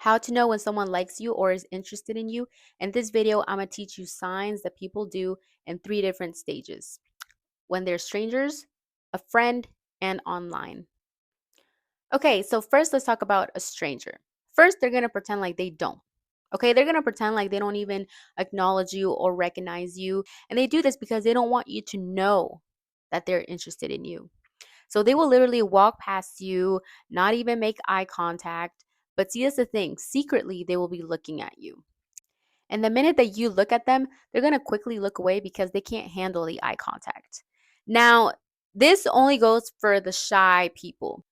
how to know when someone likes you or is interested in you. In this video, I'm going to teach you signs that people do in 3 different stages: when they're strangers, a friend, and online. Okay, so first let's talk about a stranger. First, they're going to pretend like they don't. Okay, they're going to pretend like they don't even acknowledge you or recognize you. And they do this because they don't want you to know that they're interested in you. So they will literally walk past you, not even make eye contact. But see, that's the thing, secretly, they will be looking at you. And the minute that you look at them, they're going to quickly look away because they can't handle the eye contact. Now, this only goes for the shy people.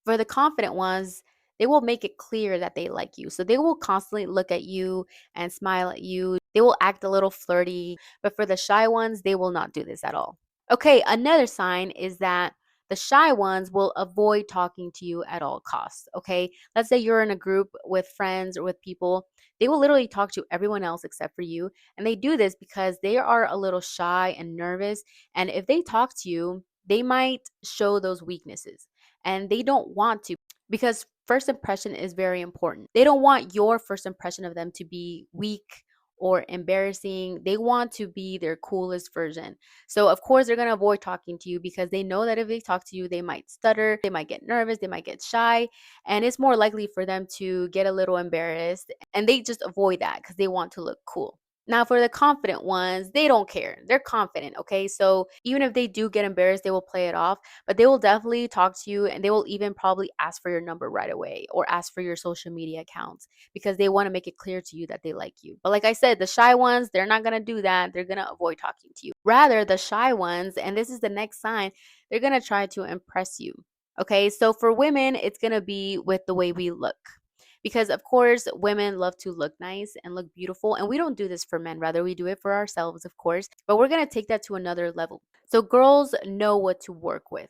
For the confident ones, they will make it clear that they like you. So they will constantly look at you and smile at you. They will act a little flirty. But for the shy ones, they will not do this at all. Okay, another sign is that the shy ones will avoid talking to you at all costs. Okay, let's say you're in a group with friends or with people, they will literally talk to everyone else except for you. And they do this because they are a little shy and nervous. And if they talk to you, they might show those weaknesses. And they don't want to, because first impression is very important. They don't want your first impression of them to be weak or embarrassing. They want to be their coolest version. So, of course, they're going to avoid talking to you because they know that if they talk to you, they might stutter, they might get nervous, they might get shy, and it's more likely for them to get a little embarrassed. And they just avoid that because they want to look cool. Now, for the confident ones, they don't care. They're confident, okay? So even if they do get embarrassed, they will play it off, but they will definitely talk to you and they will even probably ask for your number right away or ask for your social media accounts because they want to make it clear to you that they like you. But like I said, the shy ones, they're not going to do that. They're going to avoid talking to you. Rather, the shy ones, and this is the next sign, they're going to try to impress you. Okay? So for women, it's going to be with the way we look. Because of course, women love to look nice and look beautiful, and we don't do this for men, rather we do it for ourselves, of course, but we're going to take that to another level. So girls know what to work with.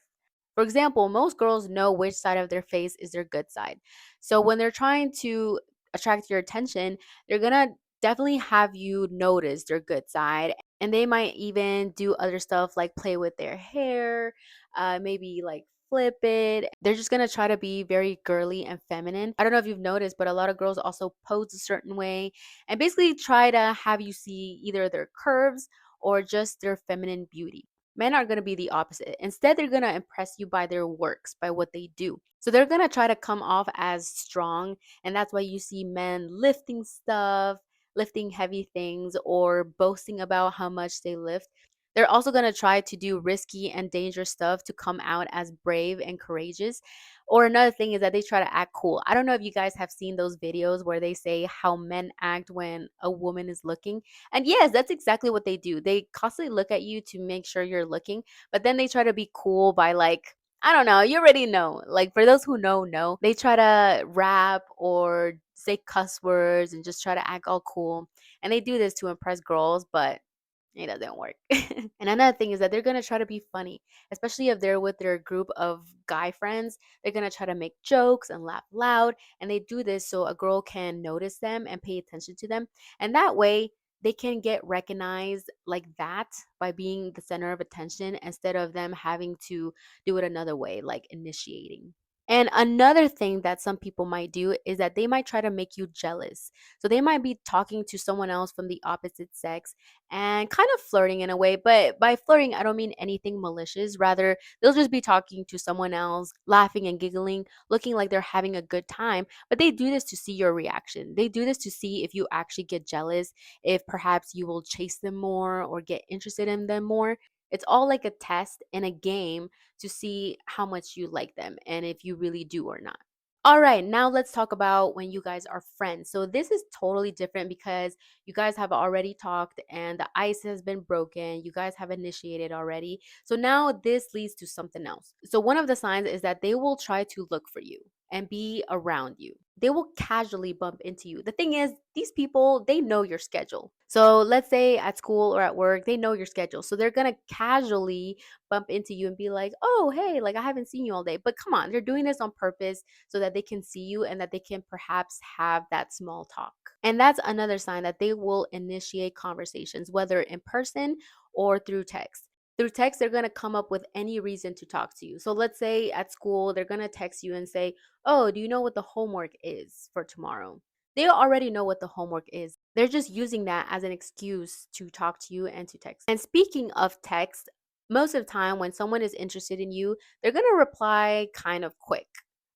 For example, most girls know which side of their face is their good side. So when they're trying to attract your attention, they're going to definitely have you notice their good side, and they might even do other stuff like play with their hair, maybe like flip it. They're just gonna try to be very girly and feminine. I don't know if you've noticed, but a lot of girls also pose a certain way and basically try to have you see either their curves or just their feminine beauty. Men are going to be the opposite. Instead, they're going to impress you by their works, by what they do. So they're going to try to come off as strong. And that's why you see men lifting stuff, lifting heavy things, or boasting about how much they lift. They're also going to try to do risky and dangerous stuff to come out as brave and courageous. Or another thing is that they try to act cool. I don't know if you guys have seen those videos where they say how men act when a woman is looking. And yes, that's exactly what they do. They constantly look at you to make sure you're looking, but then they try to be cool by like, I don't know, you already know. Like for those who know, they try to rap or say cuss words and just try to act all cool. And they do this to impress girls, but it doesn't work. And another thing is that they're going to try to be funny, especially if they're with their group of guy friends. They're going to try to make jokes and laugh loud. And they do this so a girl can notice them and pay attention to them. And that way, they can get recognized like that by being the center of attention instead of them having to do it another way, like initiating. And another thing that some people might do is that they might try to make you jealous. So they might be talking to someone else from the opposite sex and kind of flirting in a way. But by flirting, I don't mean anything malicious. Rather, they'll just be talking to someone else, laughing and giggling, looking like they're having a good time. But they do this to see your reaction. They do this to see if you actually get jealous, if perhaps you will chase them more or get interested in them more. It's all like a test and a game to see how much you like them and if you really do or not. All right, now let's talk about when you guys are friends. So this is totally different because you guys have already talked and the ice has been broken. You guys have initiated already. So now this leads to something else. So one of the signs is that they will try to look for you and be around you. They will casually bump into you. The thing is, these people, they know your schedule. So let's say at school or at work, they know your schedule. So they're going to casually bump into you and be like, oh, hey, like I haven't seen you all day. But come on, they're doing this on purpose so that they can see you and that they can perhaps have that small talk. And that's another sign that they will initiate conversations, whether in person or through text. Through text, they're going to come up with any reason to talk to you. So let's say at school, they're going to text you and say, oh, do you know what the homework is for tomorrow? They already know what the homework is. They're just using that as an excuse to talk to you and to text. And speaking of text, most of the time when someone is interested in you, they're going to reply kind of quick.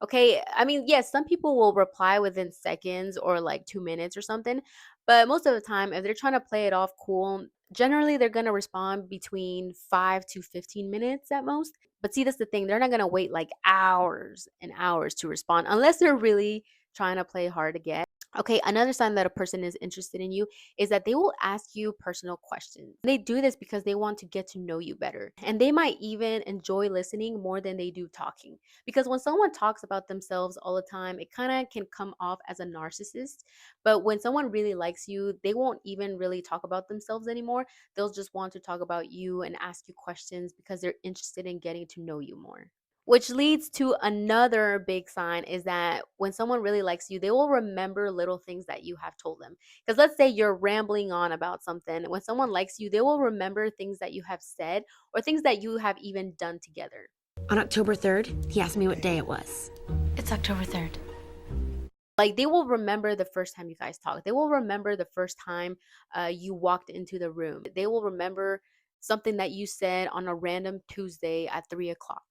Okay. I mean, yes, some people will reply within seconds or like 2 minutes or something. But most of the time, if they're trying to play it off cool, generally they're going to respond between 5 to 15 minutes at most. But see, that's the thing. They're not going to wait like hours and hours to respond unless they're really trying to play hard to get. Okay, another sign that a person is interested in you is that they will ask you personal questions. They do this because they want to get to know you better. And they might even enjoy listening more than they do talking. Because when someone talks about themselves all the time, it kind of can come off as a narcissist. But when someone really likes you, they won't even really talk about themselves anymore. They'll just want to talk about you and ask you questions because they're interested in getting to know you more. Which leads to another big sign is that when someone really likes you, they will remember little things that you have told them. Because let's say you're rambling on about something. When someone likes you, they will remember things that you have said or things that you have even done together. On October 3rd, he asked me what day it was. It's October 3rd. Like they will remember the first time you guys talked. They will remember the first time you walked into the room. They will remember something that you said on a random Tuesday at 3 o'clock.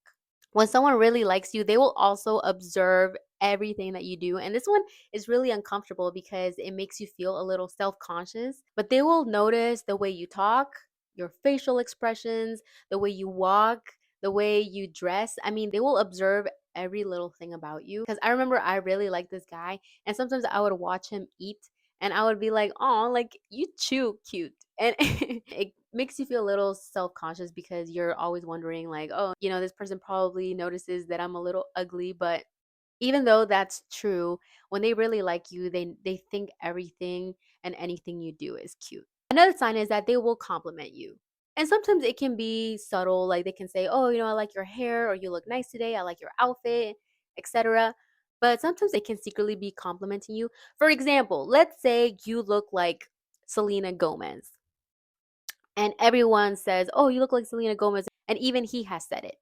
When someone really likes you, they will also observe everything that you do. And this one is really uncomfortable because it makes you feel a little self conscious, but they will notice the way you talk, your facial expressions, the way you walk, the way you dress. I mean, they will observe every little thing about you. Because I remember I really liked this guy, and sometimes I would watch him eat and I would be like, oh, like you chew cute. And it makes you feel a little self-conscious because you're always wondering like, oh, this person probably notices that I'm a little ugly, but even though that's true, when they really like you, they think everything and anything you do is cute. Another sign is that they will compliment you. And sometimes it can be subtle, like they can say, "Oh, I like your hair," or "You look nice today. I like your outfit," etc. But sometimes they can secretly be complimenting you. For example, let's say you look like Selena Gomez and everyone says, "Oh, you look like Selena Gomez," and even he has said it.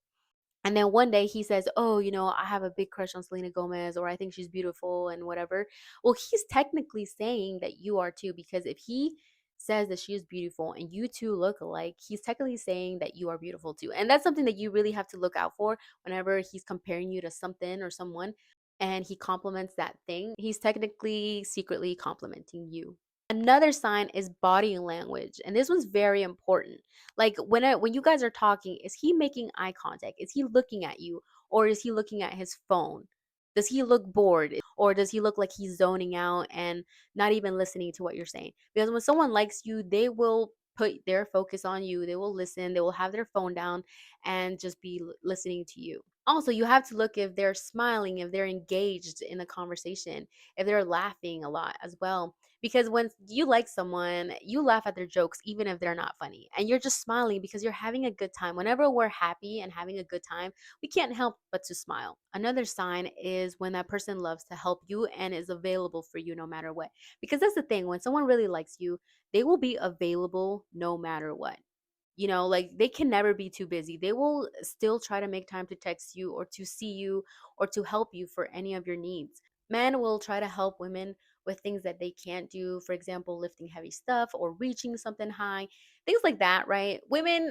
And then one day he says, "Oh, I have a big crush on Selena Gomez, or I think she's beautiful and whatever." Well, he's technically saying that you are too, because if he says that she is beautiful and you two look alike, he's technically saying that you are beautiful too. And that's something that you really have to look out for whenever he's comparing you to something or someone and he compliments that thing. He's technically secretly complimenting you. Another sign is body language, and this one's very important. Like when you guys are talking, is he making eye contact? Is he looking at you, or is he looking at his phone? Does he look bored, or does he look like he's zoning out and not even listening to what you're saying? Because when someone likes you, they will put their focus on you. They will listen. They will have their phone down and just be listening to you. Also, you have to look if they're smiling, if they're engaged in the conversation, if they're laughing a lot as well, because when you like someone, you laugh at their jokes even if they're not funny. And you're just smiling because you're having a good time. Whenever we're happy and having a good time, we can't help but to smile. Another sign is when that person loves to help you and is available for you no matter what. Because that's the thing, when someone really likes you, they will be available no matter what. Like they can never be too busy. They will still try to make time to text you or to see you or to help you for any of your needs. Men will try to help women with things that they can't do, for example, lifting heavy stuff or reaching something high, things like that, right? Women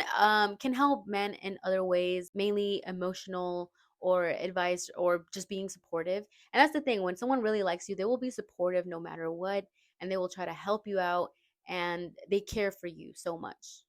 can help men in other ways, mainly emotional or advice or just being supportive. And that's the thing, when someone really likes you, they will be supportive no matter what, and they will try to help you out, and they care for you so much.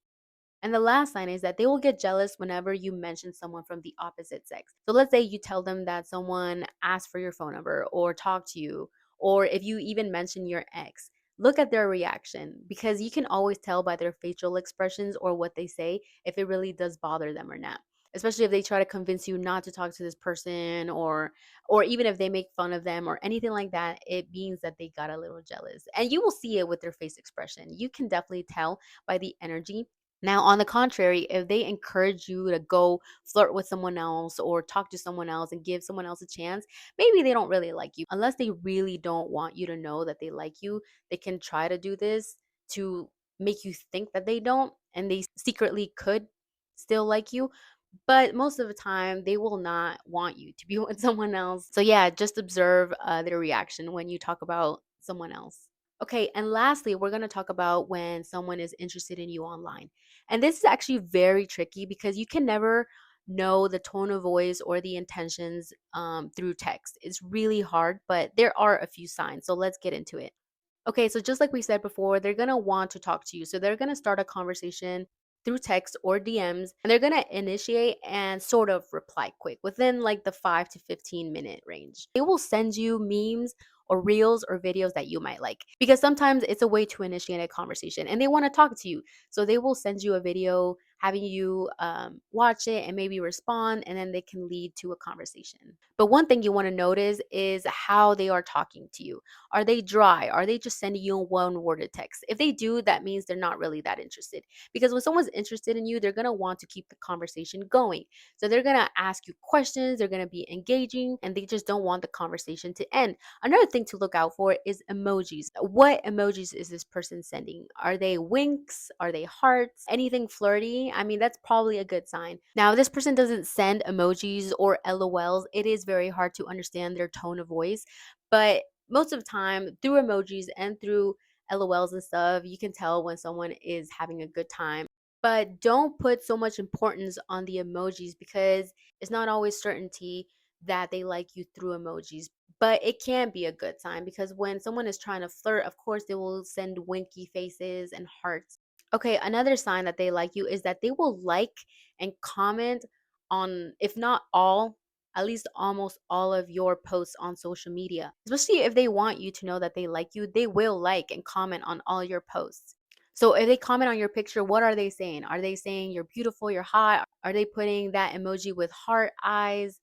And the last sign is that they will get jealous whenever you mention someone from the opposite sex. So let's say you tell them that someone asked for your phone number or talked to you, or if you even mention your ex, look at their reaction because you can always tell by their facial expressions or what they say if it really does bother them or not. Especially if they try to convince you not to talk to this person, or even if they make fun of them or anything like that, it means that they got a little jealous. And you will see it with their face expression. You can definitely tell by the energy. Now, on the contrary, if they encourage you to go flirt with someone else or talk to someone else and give someone else a chance, maybe they don't really like you. Unless they really don't want you to know that they like you, they can try to do this to make you think that they don't, and they secretly could still like you. But most of the time, they will not want you to be with someone else. So, yeah, just observe their reaction when you talk about someone else. Okay, and lastly, we're going to talk about when someone is interested in you online. And this is actually very tricky because you can never know the tone of voice or the intentions through text. It's really hard, but there are a few signs. So let's get into it. Okay, so just like we said before, they're gonna want to talk to you. So they're gonna start a conversation through text or DMs, and they're gonna initiate and sort of reply quick within like the 5 to 15-minute range. They will send you memes or reels or videos that you might like because sometimes it's a way to initiate a conversation and they want to talk to you. So they will send you a video having you watch it and maybe respond, and then they can lead to a conversation. But one thing you want to notice is how they are talking to you. Are they dry? Are they just sending you a one worded text? If they do, that means they're not really that interested. Because when someone's interested in you, they're going to want to keep the conversation going. So they're going to ask you questions, they're going to be engaging, and they just don't want the conversation to end. Another thing to look out for is emojis. What emojis is this person sending? Are they winks? Are they hearts? Anything flirty? I mean, that's probably a good sign. Now, if this person doesn't send emojis or LOLs, it is very hard to understand their tone of voice. But most of the time, through emojis and through LOLs and stuff, you can tell when someone is having a good time. But don't put so much importance on the emojis because it's not always certainty that they like you through emojis. But it can be a good sign because when someone is trying to flirt, of course, they will send winky faces and hearts. Okay, another sign that they like you is that they will like and comment on, if not all, at least almost all of your posts on social media. Especially if they want you to know that they like you, they will like and comment on all your posts. So if they comment on your picture, what are they saying? Are they saying you're beautiful, you're hot? Are they putting that emoji with heart eyes?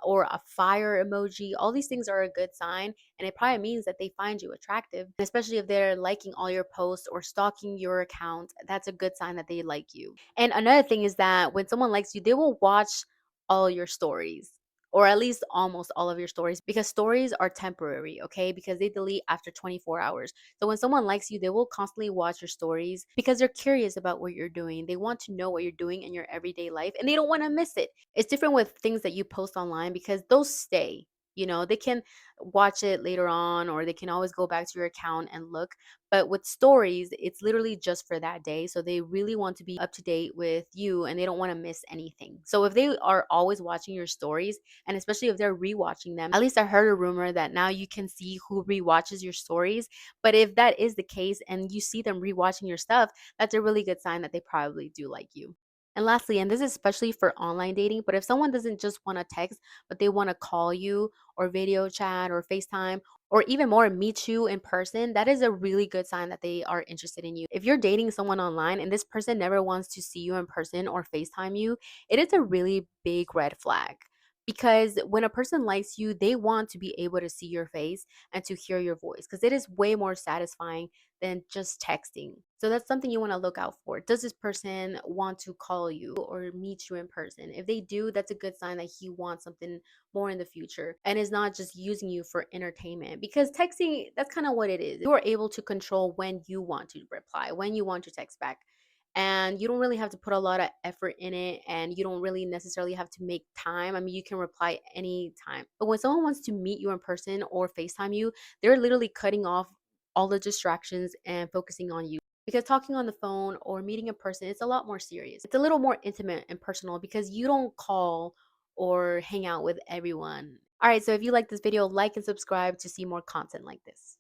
Or a fire emoji? All these things are a good sign, and it probably means that they find you attractive. Especially if they're liking all your posts or stalking your account, that's a good sign that they like you. And another thing is that when someone likes you, they will watch all your stories, or at least almost all of your stories, because stories are temporary, okay? Because they delete after 24 hours. So when someone likes you, they will constantly watch your stories because they're curious about what you're doing. They want to know what you're doing in your everyday life and they don't want to miss it. It's different with things that you post online because those stay. You know, they can watch it later on or they can always go back to your account and look. But with stories, it's literally just for that day. So they really want to be up to date with you and they don't want to miss anything. So if they are always watching your stories, and especially if they're rewatching them, at least I heard a rumor that now you can see who rewatches your stories. But if that is the case and you see them rewatching your stuff, that's a really good sign that they probably do like you. And lastly, and this is especially for online dating, but if someone doesn't just want to text, but they want to call you or video chat or FaceTime or even more, meet you in person, that is a really good sign that they are interested in you. If you're dating someone online and this person never wants to see you in person or FaceTime you, it is a really big red flag. Because when a person likes you, they want to be able to see your face and to hear your voice because it is way more satisfying than just texting. So that's something you want to look out for. Does this person want to call you or meet you in person? If they do, that's a good sign that he wants something more in the future and is not just using you for entertainment. Because texting, that's kind of what it is. You are able to control when you want to reply, when you want to text back. And you don't really have to put a lot of effort in it and you don't really necessarily have to make time. I mean, you can reply anytime. But when someone wants to meet you in person or FaceTime you, they're literally cutting off all the distractions and focusing on you. Because talking on the phone or meeting in person, it's a lot more serious. It's a little more intimate and personal because you don't call or hang out with everyone. All right, so if you like this video, like and subscribe to see more content like this.